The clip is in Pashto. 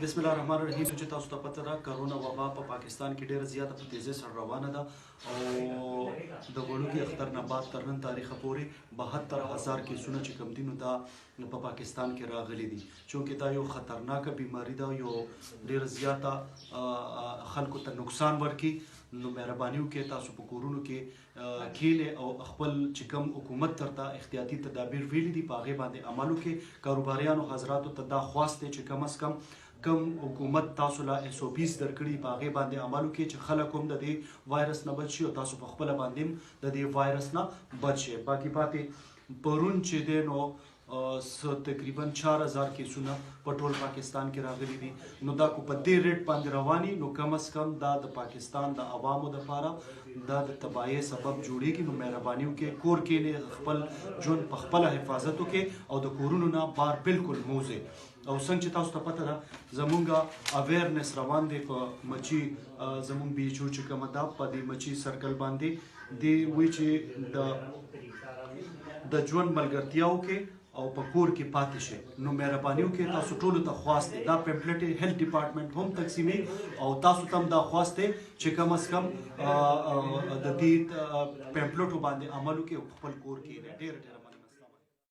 बिस्मिल्लाहिर्रहमानिर्रहीम। چې تاسو ته پته ده کرونا وبا په پاکستان کې ډیره زیاته په تیزی سره روانه ده او د وړوکي اختر نه بعد تر نن تاریخه پورې 72,000 کیسونه چې کم دي نو دا په پاکستان کې راغلي دي. چونکې دا یو خطرناکه بیماری ده، یو ډیره زیاته خلکو ته نقصان ورکي. نو مهرباني وکړئ تاسو په کورونو کې کینې او خپل چې کوم حکومت ترته احتیاطي تدابیر ویلي دي په هغې باندې عمل وکړئ. کاروباریانو حضراتو ته دا خواست دی چې کم از کم حکومت تاسو له SOPs درکړي په هغې باندې عمل وکړي چې خلک هم د دې وایرس نه بچ شي او تاسو په خپله باندې هم د دې وایرس نه بچ شئ. باقي پاتې پرون چې دی نو تقریبا 4,000 کیسونه په ټول پاکستان کې راغلي دي. نو دا کو په دې ریټ باندې رواني نو کم از کم دا د پاکستان د عوامو دپاره دا د تباهۍ سبب جوړیږي. نو مهرباني وکړئ کور کې خپل ژوند په خپله حفاظت وکړئ او د کورونو نه بار بالکل موزئ. او څنګه چې تاسو ته پته ده زمونږ اویرنس روان دی په مچي زمونږ BHO چې کومه ده په دې مچي سرکل باندې دی وایي چې د ژوند ملګرتیا وکړئ او په کور کې پاتې شئ. نو مهرباني وکړئ تاسو ټولو ته خواست دی دا پیمپلیټ هیلث ډپارټمنټ هم تقسیمي او تاسو ته هم دا خواست دی چې کم از کم د دې پیمپلیټو باندې عمل وکړئ او خپل کور کې ډېر